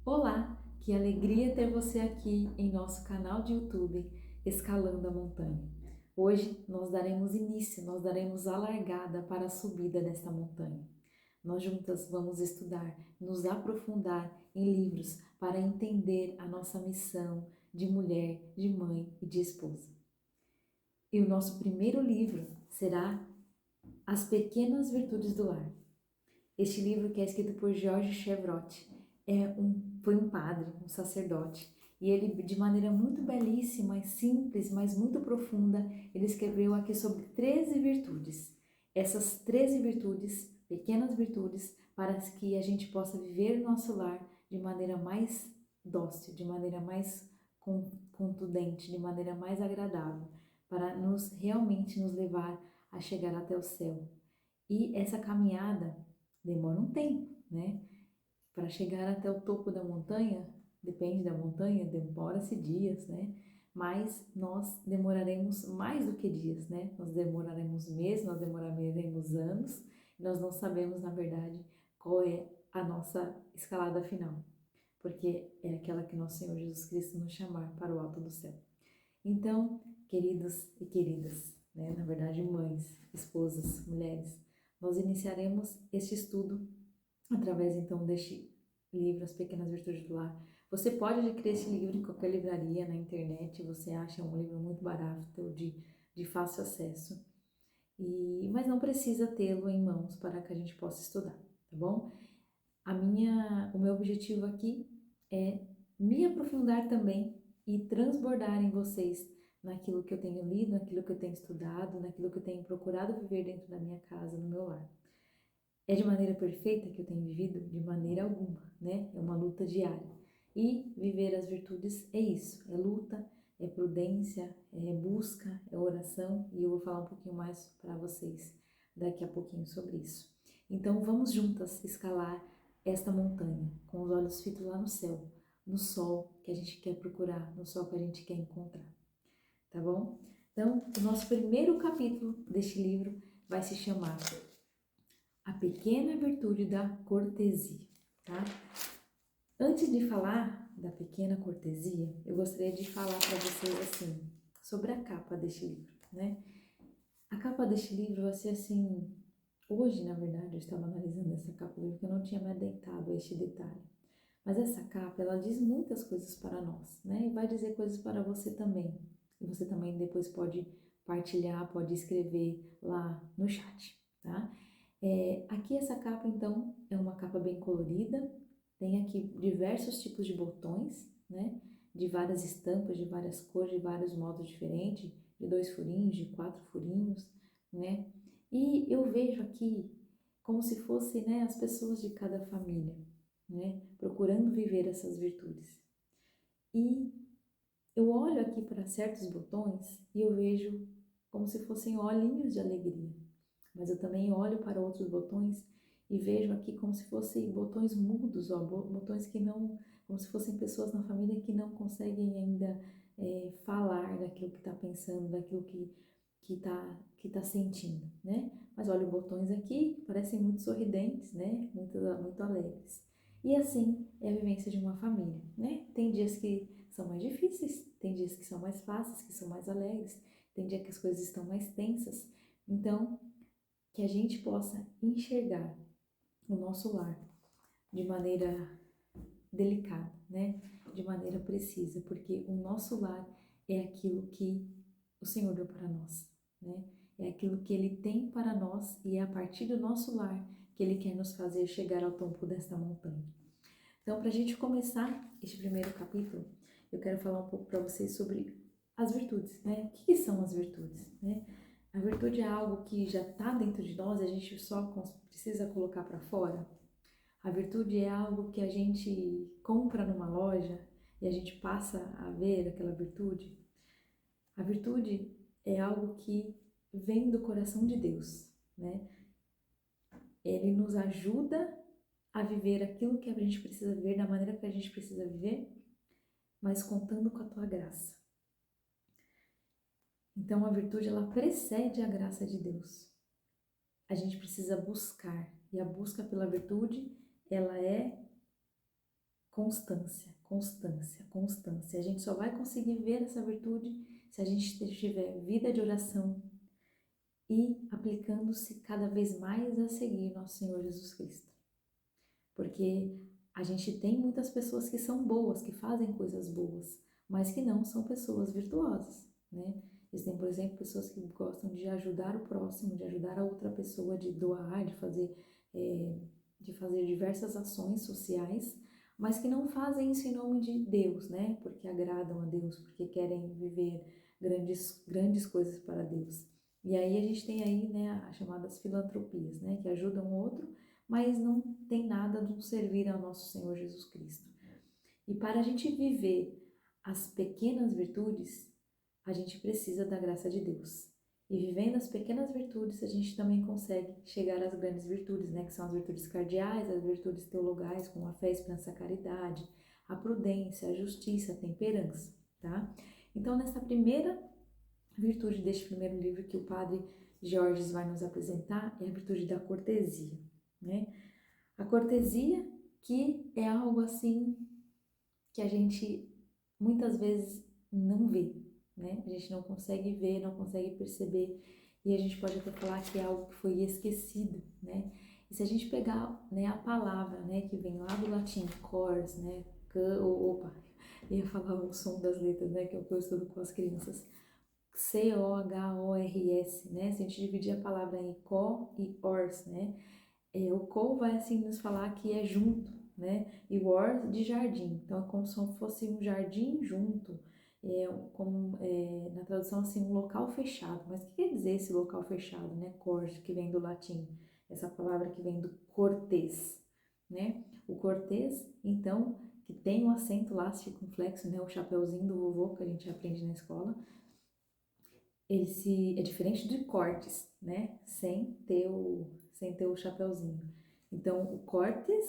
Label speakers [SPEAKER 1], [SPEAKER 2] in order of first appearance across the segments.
[SPEAKER 1] Olá, que alegria ter você aqui em nosso canal de YouTube Escalando a Montanha. Hoje nós daremos início, nós daremos a largada para a subida desta montanha. Nós juntas vamos estudar, nos aprofundar em livros para entender a nossa missão de mulher, de mãe e de esposa. E o nosso primeiro livro será As Pequenas Virtudes do Lar. Este livro, que é escrito por George Chevrolet, foi um padre, um sacerdote, e ele, de maneira muito belíssima e simples, mas muito profunda, ele escreveu aqui sobre 13 virtudes. Essas 13 virtudes, pequenas virtudes, para que a gente possa viver o nosso lar de maneira mais dócil, de maneira mais contundente, de maneira mais agradável, para realmente nos levar a chegar até o céu. E essa caminhada demora um tempo, né? Para chegar até o topo da montanha, depende da montanha, demora-se dias, né? Mas nós demoraremos mais do que dias, né? Nós demoraremos meses, nós demoraremos anos, e nós não sabemos, na verdade, qual é a nossa escalada final, porque é aquela que nosso Senhor Jesus Cristo nos chamar para o alto do céu. Então, queridos e queridas, né? Na verdade, mães, esposas, mulheres, nós iniciaremos este estudo através então deste livro, As Pequenas Virtudes do Lar. Você pode adquirir esse livro em qualquer livraria, na internet, você acha um livro muito barato, de fácil acesso, mas não precisa tê-lo em mãos para que a gente possa estudar, tá bom? O meu objetivo aqui é me aprofundar também e transbordar em vocês naquilo que eu tenho lido, naquilo que eu tenho estudado, naquilo que eu tenho procurado viver dentro da minha casa, no meu lar. É de maneira perfeita que eu tenho vivido? De maneira alguma, né? É uma luta diária. E viver as virtudes é isso, é luta, é prudência, é busca, é oração, e eu vou falar um pouquinho mais para vocês daqui a pouquinho sobre isso. Então vamos juntas escalar esta montanha, com os olhos fitos lá no céu, no sol que a gente quer procurar, no sol que a gente quer encontrar, tá bom? Então, o nosso primeiro capítulo deste livro vai se chamar A Pequena Virtude da Cortesia, tá? Antes de falar da pequena cortesia, eu gostaria de falar para vocês assim, sobre a capa deste livro, né? A capa deste livro vai ser assim, hoje na verdade eu estava analisando essa capa do livro porque eu não tinha me atentado a este detalhe. Mas essa capa, ela diz muitas coisas para nós, né? E vai dizer coisas para você também. E você também depois pode partilhar, pode escrever lá no chat, tá? Aqui essa capa, então, é uma capa bem colorida, tem aqui diversos tipos de botões, né? De várias estampas, de várias cores, de vários modos diferentes, de 2 furinhos, de 4 furinhos, né? E eu vejo aqui como se fosse, né, as pessoas de cada família, né? Procurando viver essas virtudes. E eu olho aqui para certos botões e eu vejo como se fossem olhinhos de alegria. Mas eu também olho para outros botões e vejo aqui como se fossem botões mudos, ó, botões que não, como se fossem pessoas na família que não conseguem ainda falar daquilo que está pensando, daquilo que tá sentindo, né? Mas olha, botões aqui parecem muito sorridentes, né? Muito alegres. E assim é a vivência de uma família, né? Tem dias que são mais difíceis, tem dias que são mais fáceis, que são mais alegres, tem dia que as coisas estão mais tensas. Então, que a gente possa enxergar o nosso lar de maneira delicada, né? De maneira precisa, porque o nosso lar é aquilo que o Senhor deu para nós, né? É aquilo que Ele tem para nós e é a partir do nosso lar que Ele quer nos fazer chegar ao topo desta montanha. Então, para a gente começar este primeiro capítulo, eu quero falar um pouco para vocês sobre as virtudes, né? O que são as virtudes, né? A virtude é algo que já está dentro de nós e a gente só precisa colocar para fora. A virtude é algo que a gente compra numa loja e a gente passa a ver aquela virtude. A virtude é algo que vem do coração de Deus, né? Ele nos ajuda a viver aquilo que a gente precisa viver da maneira que a gente precisa viver, mas contando com a tua graça. Então a virtude, ela precede a graça de Deus. A gente precisa buscar, e a busca pela virtude, ela é constância, constância, constância. A gente só vai conseguir ver essa virtude se a gente tiver vida de oração e aplicando-se cada vez mais a seguir nosso Senhor Jesus Cristo. Porque a gente tem muitas pessoas que são boas, que fazem coisas boas, mas que não são pessoas virtuosas, né? Existem, por exemplo, pessoas que gostam de ajudar o próximo, de ajudar a outra pessoa, de doar, de fazer diversas ações sociais, mas que não fazem isso em nome de Deus, né? Porque agradam a Deus, porque querem viver grandes coisas para Deus. E aí a gente tem aí, né, as chamadas filantropias, né? Que ajudam o outro, mas não tem nada do servir ao nosso Senhor Jesus Cristo. E para a gente viver as pequenas virtudes, a gente precisa da graça de Deus. E vivendo as pequenas virtudes, a gente também consegue chegar às grandes virtudes, né? Que são as virtudes cardeais, as virtudes teologais, como a fé, a esperança, a caridade, a prudência, a justiça, a temperança, tá? Então, nessa primeira virtude deste primeiro livro que o Padre Georges vai nos apresentar, é a virtude da cortesia, né? A cortesia, que é algo assim que a gente muitas vezes não vê, né? A gente não consegue ver, não consegue perceber, e a gente pode até falar que é algo que foi esquecido, né? E se a gente pegar, né, a palavra, né, que vem lá do latim, cors, né, opa, eu ia falar o som das letras, né, que é o que eu estudo com as crianças, C-O-H-O-R-S, né? Se a gente dividir a palavra em co e ors, né? O co vai assim nos falar que é junto, né? E o or de jardim. Então é como se fosse um jardim junto, na tradução assim um local fechado. Mas o que quer dizer esse local fechado, né? Cors, que vem do latim, essa palavra que vem do cortês, né? O cortês, então, que tem um acento lá circunflexo, né? O chapeuzinho do vovô que a gente aprende na escola. É diferente de cortes, né? Sem ter o chapeuzinho. Então, o cortes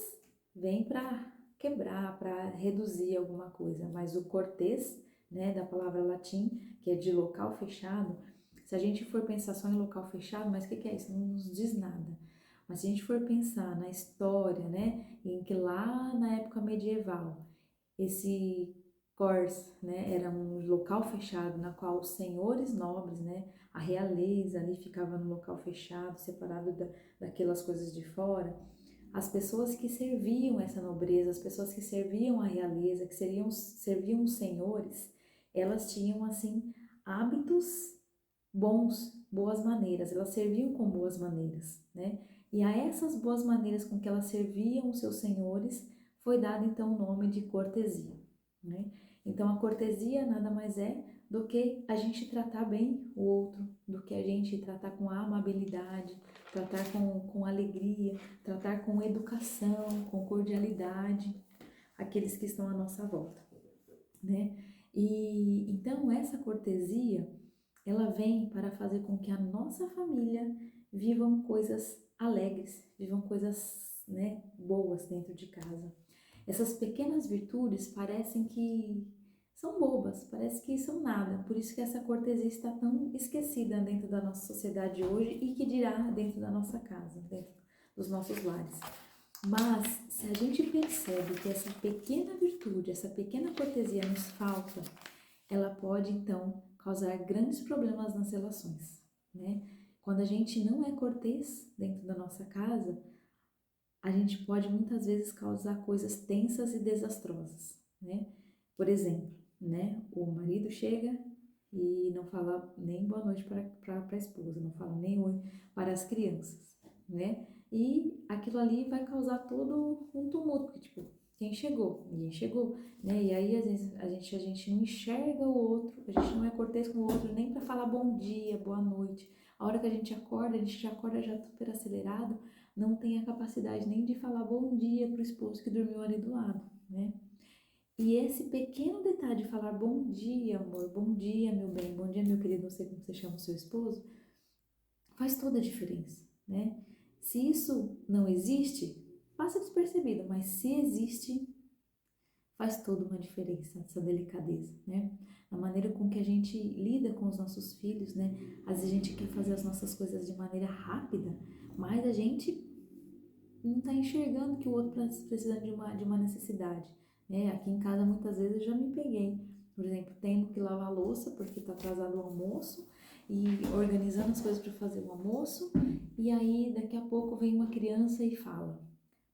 [SPEAKER 1] vem para quebrar, para reduzir alguma coisa, mas o cortês, né, da palavra latim, que é de local fechado, se a gente for pensar só em local fechado, mas o que é isso? Não nos diz nada. Mas se a gente for pensar na história, né, em que lá na época medieval, esse cors, né, era um local fechado na qual os senhores nobres, né, a realeza ali ficava no local fechado, separado daquelas coisas de fora. As pessoas que serviam essa nobreza, as pessoas que serviam a realeza, que serviam os senhores, elas tinham assim hábitos bons, boas maneiras, elas serviam com boas maneiras, né? E a essas boas maneiras com que elas serviam os seus senhores foi dado então o nome de cortesia, né? Então a cortesia nada mais é do que a gente tratar bem o outro, do que a gente tratar com amabilidade, tratar com alegria, tratar com educação, com cordialidade aqueles que estão à nossa volta, né? E então essa cortesia ela vem para fazer com que a nossa família vivam coisas alegres, vivam coisas, né, boas dentro de casa. Essas pequenas virtudes parecem que são bobas, parece que são nada. Por isso que essa cortesia está tão esquecida dentro da nossa sociedade hoje e que dirá dentro da nossa casa, dentro dos nossos lares. Mas se a gente percebe que essa pequena virtude, essa pequena cortesia nos falta, ela pode então causar grandes problemas nas relações, né? Quando a gente não é cortês dentro da nossa casa, a gente pode muitas vezes causar coisas tensas e desastrosas, né? Por exemplo, né? O marido chega e não fala nem boa noite para a esposa, não fala nem oi para as crianças, né? E aquilo ali vai causar todo um tumulto, porque tipo, quem chegou? Ninguém chegou, né? E aí às vezes a gente não enxerga o outro, a gente não é cortês com o outro nem para falar bom dia, boa noite. A hora que a gente já acorda já super acelerado, não tem a capacidade nem de falar bom dia para o esposo que dormiu ali do lado, né? E esse pequeno detalhe de falar bom dia, amor, bom dia, meu bem, bom dia, meu querido, não sei como você chama o seu esposo, faz toda a diferença, né? Se isso não existe, passa despercebido, mas se existe, faz toda uma diferença, essa delicadeza, né? A maneira com que a gente lida com os nossos filhos, né? Às vezes a gente quer fazer as nossas coisas de maneira rápida, mas a gente não está enxergando que o outro está precisando de uma necessidade, Aqui em casa muitas vezes eu já me peguei, por exemplo, tendo que lavar a louça porque está atrasado o almoço e organizando as coisas para fazer o almoço, e aí daqui a pouco vem uma criança e fala: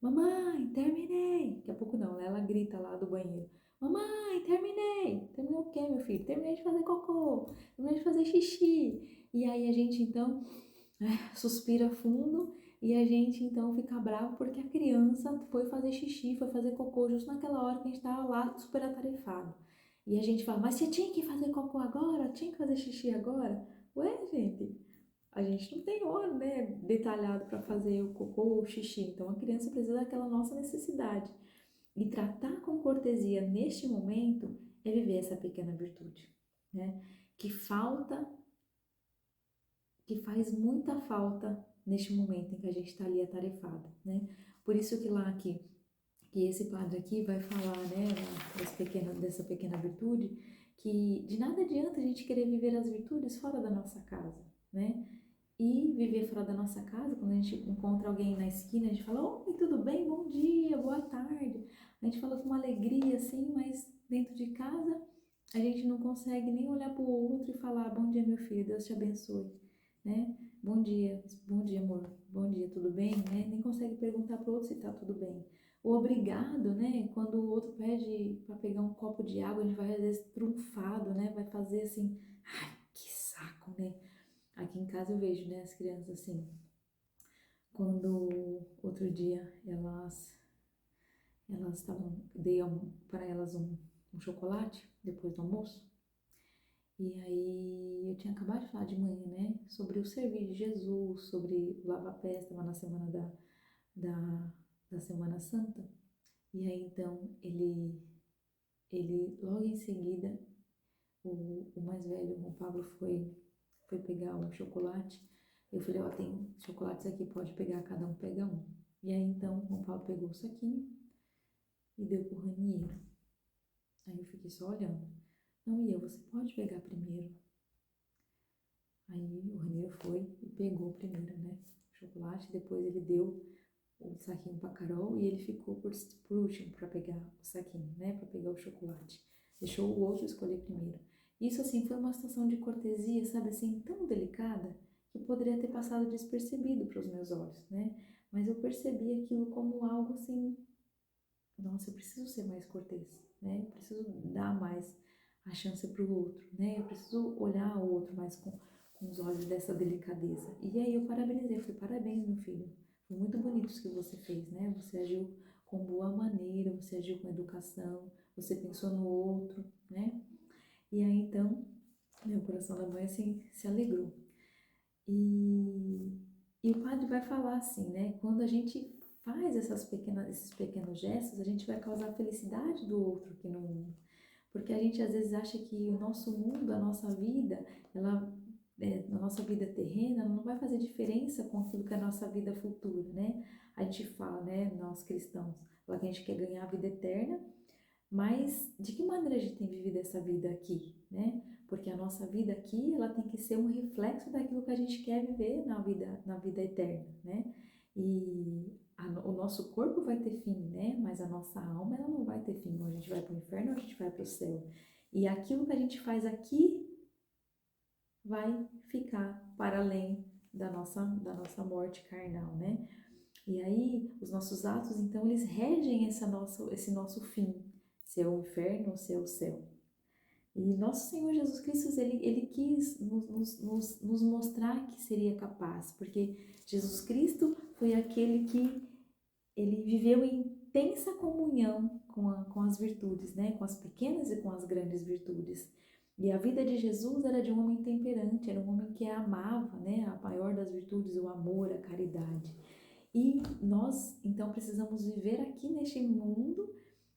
[SPEAKER 1] Mamãe, terminei! Daqui a pouco não, né? Ela grita lá do banheiro: Mamãe, terminei! Terminou o quê, meu filho? Terminei de fazer cocô, terminei de fazer xixi. E aí a gente então suspira fundo e a gente então fica bravo porque a criança foi fazer xixi, foi fazer cocô justo naquela hora que a gente estava lá super atarefado. E a gente fala: Mas você tinha que fazer cocô agora? Tinha que fazer xixi agora? Ué, gente, a gente não tem hora, né, detalhado para fazer o cocô ou o xixi. Então a criança precisa daquela nossa necessidade. E tratar com cortesia neste momento é viver essa pequena virtude, né? Que falta, que faz muita falta neste momento em que a gente está ali atarefado, né? Por isso que lá que esse padre aqui vai falar, né, dessa pequena virtude, que de nada adianta a gente querer viver as virtudes fora da nossa casa, né? E viver fora da nossa casa, quando a gente encontra alguém na esquina, a gente fala: Oi, tudo bem? Bom dia, boa tarde. A gente fala com uma alegria assim, mas dentro de casa a gente não consegue nem olhar para o outro e falar: Bom dia, meu filho, Deus te abençoe, né? Bom dia, amor, bom dia, tudo bem? Né? Nem consegue perguntar para o outro se tá tudo bem. O obrigado, né? Quando o outro pede para pegar um copo de água, a gente vai às vezes trunfado, né? Vai fazer assim: Ai, que saco, né? Aqui em casa eu vejo, né, as crianças assim, quando outro dia elas estavam, dei para elas um chocolate depois do almoço, e aí eu tinha acabado de falar de manhã, né, sobre o servir de Jesus, sobre o lava-pés, estava na semana da, da Semana Santa, e aí então ele logo em seguida, o mais velho, o Pablo, foi pegar um chocolate. Eu falei: Ó, tem chocolates aqui, pode pegar, cada um pega um. E aí então o Paulo pegou o saquinho e deu pro Raniero. Aí eu fiquei só olhando. Não, você pode pegar primeiro. Aí o Raniero foi e pegou primeiro, né, o chocolate, depois ele deu o saquinho pra Carol e ele ficou por último para pegar o saquinho, né, para pegar o chocolate. Deixou o outro escolher primeiro. Isso, assim, foi uma situação de cortesia, sabe, assim, tão delicada, que poderia ter passado despercebido para os meus olhos, né? Mas eu percebi aquilo como algo assim: nossa, eu preciso ser mais cortês, né? Eu preciso dar mais a chance para o outro, né? Eu preciso olhar o outro mais com os olhos dessa delicadeza. E aí eu parabenizei, eu falei: parabéns, meu filho. Foi muito bonito isso que você fez, né? Você agiu com boa maneira, você agiu com educação, você pensou no outro, né? E aí então, meu coração da mãe assim se alegrou. E, e o padre vai falar assim, né? Quando a gente faz esses pequenos gestos, a gente vai causar a felicidade do outro aqui no mundo. Porque a gente às vezes acha que o nosso mundo, a nossa vida, na nossa vida terrena, não vai fazer diferença com aquilo que é a nossa vida futura, né? A gente fala, né, nós cristãos, fala que a gente quer ganhar a vida eterna, mas de que maneira a gente tem vivido essa vida aqui, né? Porque a nossa vida aqui, ela tem que ser um reflexo daquilo que a gente quer viver na vida eterna, né? E o nosso corpo vai ter fim, né? Mas a nossa alma, ela não vai ter fim. Ou a gente vai para o inferno ou a gente vai para o céu. E aquilo que a gente faz aqui vai ficar para além da nossa morte carnal, né? E aí, os nossos atos, então, eles regem esse nosso fim, se é o inferno ou se é o céu. E nosso Senhor Jesus Cristo, ele quis nos mostrar que seria capaz, porque Jesus Cristo foi aquele que ele viveu em intensa comunhão com as virtudes, né? Com as pequenas e com as grandes virtudes. E a vida de Jesus era de um homem temperante, era um homem que amava, né? A maior das virtudes, o amor, a caridade. E nós, então, precisamos viver aqui neste mundo,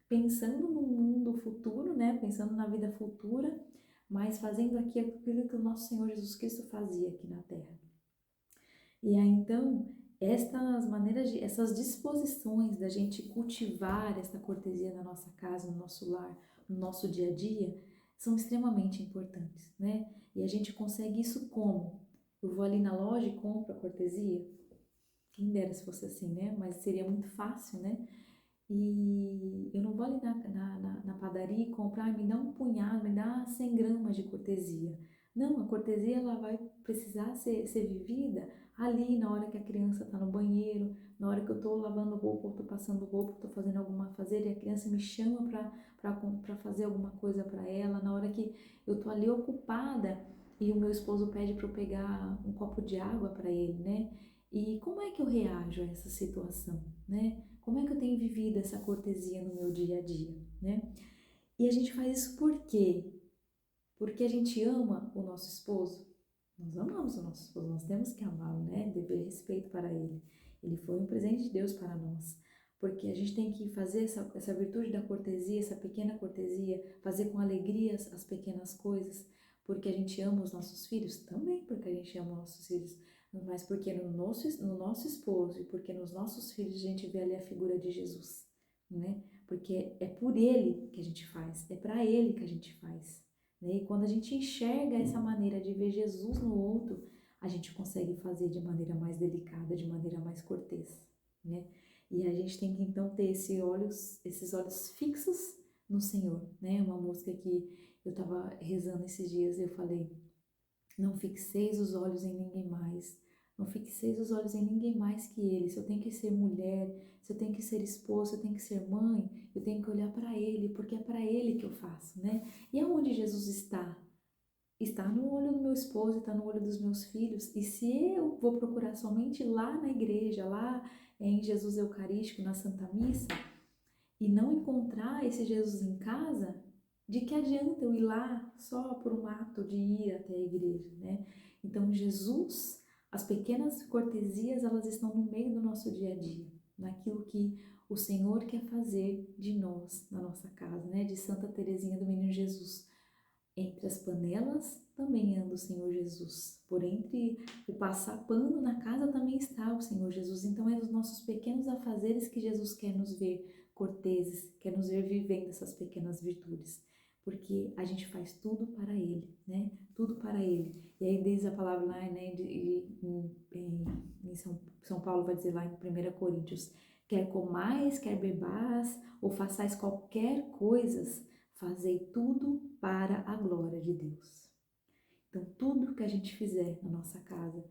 [SPEAKER 1] pensando no mundo futuro, né? Pensando na vida futura, mas fazendo aqui aquilo que o nosso Senhor Jesus Cristo fazia aqui na Terra. E aí, então, essas disposições da gente cultivar essa cortesia na nossa casa, no nosso lar, no nosso dia a dia, são extremamente importantes, né? E a gente consegue isso como? Eu vou ali na loja e compro a cortesia? Quem dera se fosse assim, né? Mas seria muito fácil, né? E eu não vou ali na padaria e comprar, me dá um punhado, me dá 100 gramas de cortesia. Não, a cortesia ela vai precisar ser vivida ali na hora que a criança está no banheiro, na hora que eu estou lavando roupa, ou estou passando roupa, estou fazendo alguma fazer e a criança me chama para fazer alguma coisa para ela, na hora que eu estou ali ocupada e o meu esposo pede para eu pegar um copo de água para ele, né? E como é que eu reajo a essa situação, né? Como é que eu tenho vivido essa cortesia no meu dia a dia, né? E a gente faz isso por quê? Porque a gente ama o nosso esposo. Nós amamos o nosso esposo, nós temos que amá-lo, né? Dever respeito para ele. Ele foi um presente de Deus para nós. Porque a gente tem que fazer essa virtude da cortesia, essa pequena cortesia, fazer com alegria as pequenas coisas, porque a gente ama os nossos filhos? Também porque a gente ama os nossos filhos, mas porque no nosso esposo e porque nos nossos filhos a gente vê ali a figura de Jesus, né? Porque é por ele que a gente faz, é para ele que a gente faz, né? E quando a gente enxerga essa maneira de ver Jesus no outro, a gente consegue fazer de maneira mais delicada, de maneira mais cortês, né? E a gente tem que então ter esses olhos fixos no Senhor, né? Uma música que eu estava rezando esses dias, eu falei: não fixeis os olhos em ninguém mais, não fixeis os olhos em ninguém mais que ele. Se eu tenho que ser mulher, se eu tenho que ser esposa, se eu tenho que ser mãe, eu tenho que olhar para ele, porque é para ele que eu faço, né? E aonde Jesus está? Está no olho do meu esposo, está no olho dos meus filhos. E se eu vou procurar somente lá na igreja, lá em Jesus Eucarístico, na Santa Missa, e não encontrar esse Jesus em casa, de que adianta eu ir lá só por um ato de ir até a igreja, né? Então, Jesus, as pequenas cortesias, elas estão no meio do nosso dia a dia, naquilo que o Senhor quer fazer de nós, na nossa casa, né? De Santa Teresinha do Menino Jesus. Entre as panelas também anda o Senhor Jesus. Por entre o passar pano na casa também está o Senhor Jesus. Então é dos nossos pequenos afazeres que Jesus quer nos ver corteses, quer nos ver vivendo essas pequenas virtudes. Porque a gente faz tudo para Ele, né? Tudo para Ele. E aí diz a palavra lá, né? Em São Paulo vai dizer lá em 1 Coríntios: quer comais, quer bebais, ou façais qualquer coisas, fazei tudo para a glória de Deus. Então, tudo que a gente fizer na nossa casa,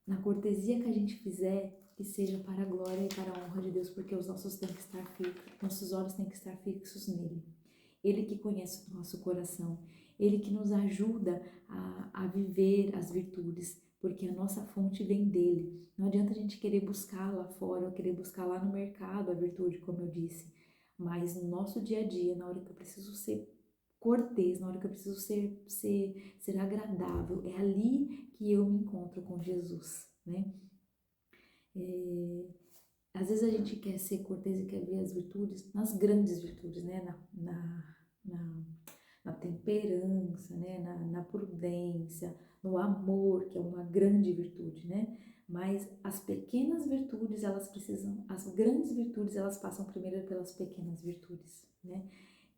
[SPEAKER 1] na cortesia que a gente fizer, que seja para a glória e para a honra de Deus, porque os nossos olhos têm que estar fixos nele. Ele que conhece o nosso coração, ele que nos ajuda a viver as virtudes, porque a nossa fonte vem dele. Não adianta a gente querer buscar lá fora, ou querer buscar lá no mercado a virtude, como eu disse, mas no nosso dia a dia, na hora que eu preciso ser cortês, na hora que eu preciso ser agradável, é ali que eu me encontro com Jesus, né? Às vezes a gente quer ser cortês e quer ver as virtudes, nas grandes virtudes, né? Na, na temperança, né? Na prudência, no amor, que é uma grande virtude, né? Mas as pequenas virtudes, as grandes virtudes, elas passam primeiro pelas pequenas virtudes, né?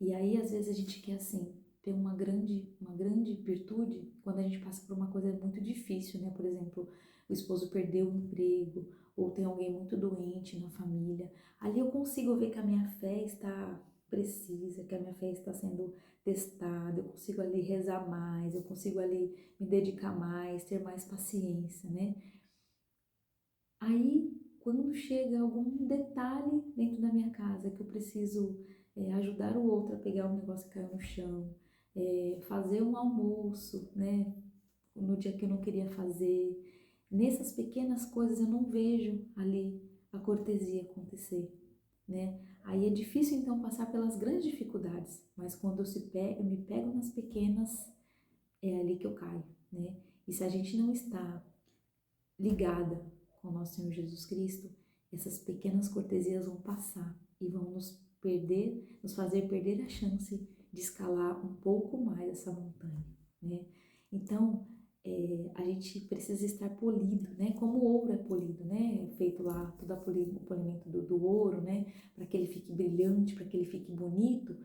[SPEAKER 1] E aí, às vezes, a gente quer, assim, ter uma grande virtude quando a gente passa por uma coisa muito difícil, né? Por exemplo, o esposo perdeu o emprego, ou tem alguém muito doente na família. Ali eu consigo ver que a minha fé está precisa, que a minha fé está sendo testada, eu consigo ali rezar mais, eu consigo ali me dedicar mais, ter mais paciência, né? Aí, quando chega algum detalhe dentro da minha casa que eu preciso ajudar o outro a pegar um negócio que caiu no chão, fazer um almoço, né? No dia que eu não queria fazer, nessas pequenas coisas eu não vejo ali a cortesia acontecer, né? Aí é difícil então passar pelas grandes dificuldades, mas quando eu me pego nas pequenas, é ali que eu caio, né? E se a gente não está ligada com o nosso Senhor Jesus Cristo, essas pequenas cortesias vão passar e vão nos fazer perder a chance de escalar um pouco mais essa montanha, né? Então, a gente precisa estar polido, né? Como o ouro é polido, né? É feito lá todo o polimento do ouro, né? Para que ele fique brilhante, para que ele fique bonito.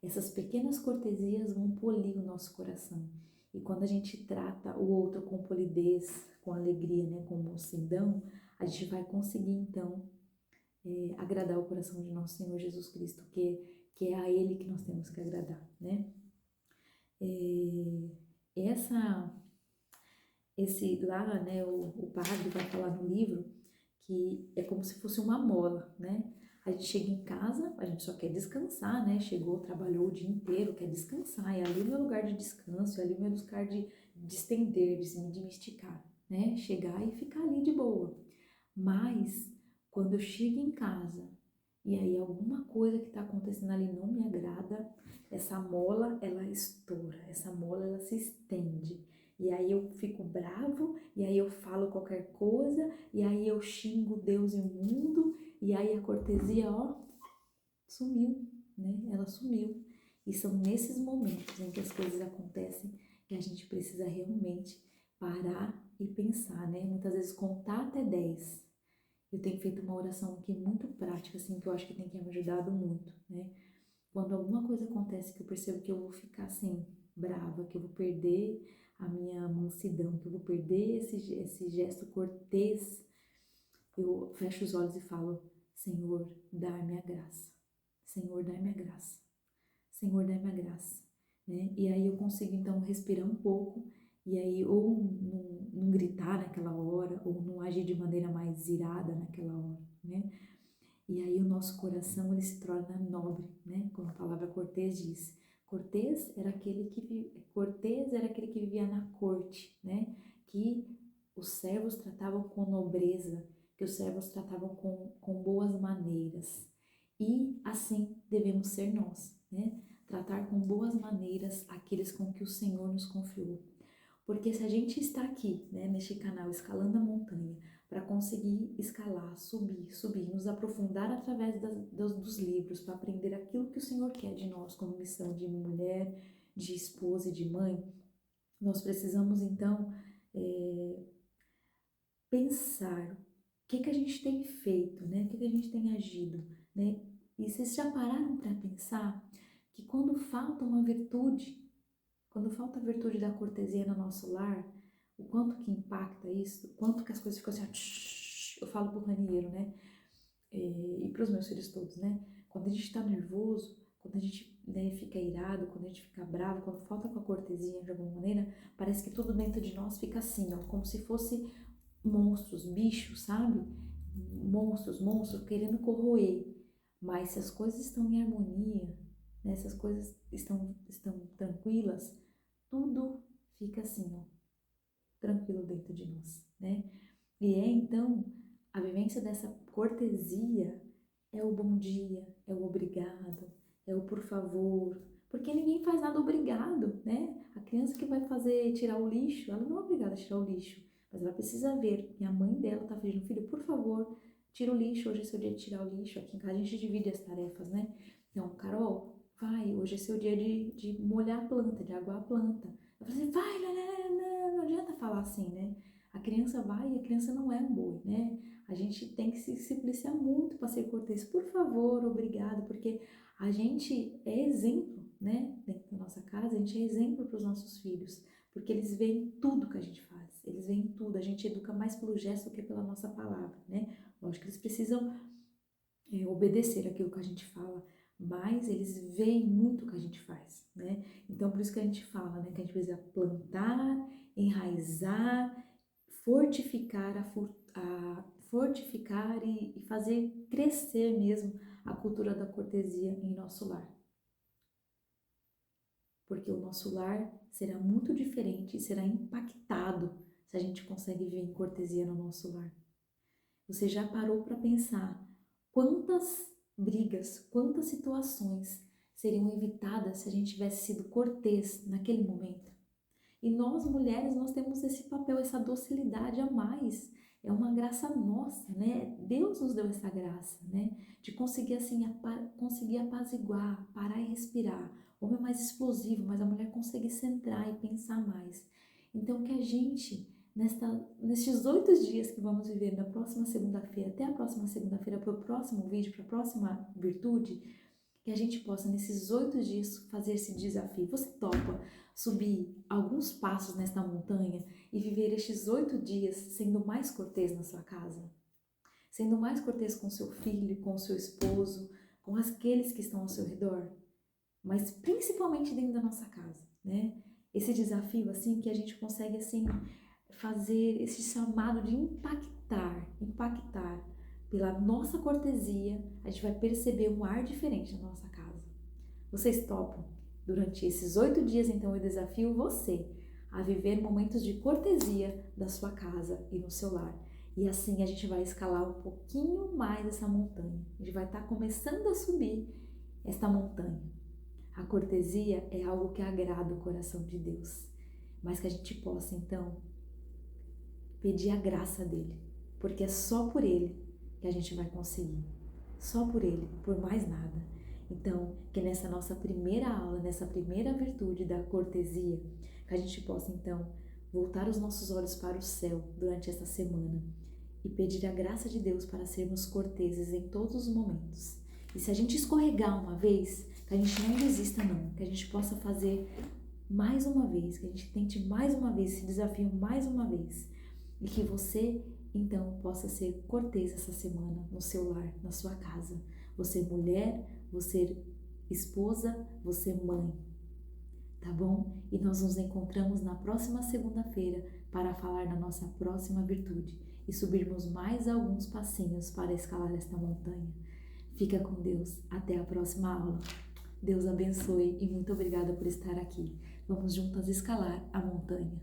[SPEAKER 1] Essas pequenas cortesias vão polir o nosso coração. E quando a gente trata o outro com polidez, com alegria, né, com mansidão, a gente vai conseguir então agradar o coração de nosso Senhor Jesus Cristo, que é a Ele que nós temos que agradar, né? Esse lá, né, o padre vai falar no livro que é como se fosse uma mola, né? A gente chega em casa, a gente só quer descansar, né? Chegou, trabalhou o dia inteiro, quer descansar, e ali é o meu lugar de descanso, é ali o meu lugar de estender, de se esticar, né? Chegar e ficar ali de boa. Mas, quando eu chego em casa, e aí alguma coisa que está acontecendo ali não me agrada, essa mola, ela estoura, essa mola, ela se estende. E aí eu fico bravo, e aí eu falo qualquer coisa, e aí eu xingo Deus e o mundo, e aí a cortesia, ó, sumiu, né? Ela sumiu. E são nesses momentos em que as coisas acontecem que a gente precisa realmente parar e pensar, né? Muitas vezes contar até 10. Eu tenho feito uma oração aqui muito prática, assim, que eu acho que tem que me ajudado muito, né? Quando alguma coisa acontece que eu percebo que eu vou ficar assim, brava, que eu vou perder a minha mansidão, que eu vou perder esse gesto cortês, eu fecho os olhos e falo: Senhor, dá-me a graça. Senhor, dá-me a graça. Senhor, dá-me a graça. Né? E aí eu consigo então respirar um pouco e aí ou não gritar naquela hora ou não agir de maneira mais irada naquela hora, né? E aí o nosso coração ele se torna nobre, né? Como a palavra cortês diz. Cortês era aquele que vivia na corte, né? Que os servos tratavam com nobreza, que os servos tratavam com boas maneiras. E assim devemos ser nós, né? Tratar com boas maneiras aqueles com que o Senhor nos confiou. Porque se a gente está aqui, né, neste canal Escalando a Montanha, para conseguir escalar, subir, nos aprofundar através dos livros, para aprender aquilo que o Senhor quer de nós como missão de mulher, de esposa e de mãe, nós precisamos então pensar o que a gente tem feito, né? O que a gente tem agido, né? E vocês já pararam para pensar que quando falta uma virtude, quando falta a virtude da cortesia no nosso lar, o quanto que impacta isso, o quanto que as coisas ficam assim, ó, eu falo pro Ranieiro, né? E pros meus filhos todos, né? Quando a gente tá nervoso, quando a gente, né, fica irado, quando a gente fica bravo, quando falta com a cortesia de alguma maneira, parece que tudo dentro de nós fica assim, ó, como se fosse monstros, bichos, sabe? Monstros querendo corroer. Mas se as coisas estão em harmonia, né, se as coisas estão tranquilas, tudo fica assim, ó, tranquilo dentro de nós, né? E então, a vivência dessa cortesia é o bom dia, é o obrigado, é o por favor, porque ninguém faz nada obrigado, né? A criança que vai tirar o lixo, ela não é obrigada a tirar o lixo, mas ela precisa ver que a mãe dela tá pedindo: filho, por favor, tira o lixo, hoje é seu dia de tirar o lixo. Aqui em casa a gente divide as tarefas, né? Então, Carol, vai, hoje é seu dia de molhar a planta, de aguar a planta. Eu falei assim: vai, não adianta falar assim, né? A criança vai e a criança não é um boi, né? A gente tem que se policiar muito para ser cortês. Por favor, obrigado, porque a gente é exemplo, né? Dentro da nossa casa, a gente é exemplo para os nossos filhos, porque eles veem tudo que a gente faz, eles veem tudo. A gente educa mais pelo gesto do que pela nossa palavra, né? Lógico que eles precisam obedecer aquilo que a gente fala, mas eles veem muito o que a gente faz, né? Então, por isso que a gente fala, né? Que a gente precisa plantar, enraizar, fortificar e fazer crescer mesmo a cultura da cortesia em nosso lar. Porque o nosso lar será muito diferente e será impactado se a gente consegue viver em cortesia no nosso lar. Você já parou para pensar quantas brigas, quantas situações seriam evitadas se a gente tivesse sido cortês naquele momento? E nós, mulheres, nós temos esse papel, essa docilidade a mais. É uma graça nossa, né? Deus nos deu essa graça, né? De conseguir, assim, conseguir apaziguar, parar e respirar. O homem é mais explosivo, mas a mulher consegue centrar e pensar mais. Então, que a gente, nestes 8 dias que vamos viver, da próxima segunda-feira até a próxima segunda-feira, para o próximo vídeo, para a próxima virtude, que a gente possa, nesses 8 dias, fazer esse desafio. Você topa subir alguns passos nesta montanha e viver estes 8 dias sendo mais cortês na sua casa? sendo mais cortês com seu filho, com seu esposo, com aqueles que estão ao seu redor, mas principalmente dentro da nossa casa, né? Esse desafio, assim, que a gente consegue, assim, fazer esse chamado de impactar pela nossa cortesia, a gente vai perceber um ar diferente na nossa casa. Vocês topam? Durante esses 8 dias, então, eu desafio você a viver momentos de cortesia da sua casa e no seu lar. E assim a gente vai escalar um pouquinho mais essa montanha. A gente vai estar começando a subir esta montanha. A cortesia é algo que agrada o coração de Deus, mas que a gente possa, então, pedir a graça dele, porque é só por ele que a gente vai conseguir. Só por ele, por mais nada. Então, que nessa nossa primeira aula, nessa primeira virtude da cortesia, que a gente possa, então, voltar os nossos olhos para o céu durante esta semana e pedir a graça de Deus para sermos corteses em todos os momentos. E se a gente escorregar uma vez, que a gente não desista não, que a gente possa fazer mais uma vez, que a gente tente mais uma vez, esse desafio mais uma vez. E que você, então, possa ser cortês essa semana no seu lar, na sua casa. Você mulher, você esposa, você mãe, tá bom? E nós nos encontramos na próxima segunda-feira para falar da nossa próxima virtude e subirmos mais alguns passinhos para escalar esta montanha. Fica com Deus. Até a próxima aula. Deus abençoe e muito obrigada por estar aqui. Vamos juntas escalar a montanha.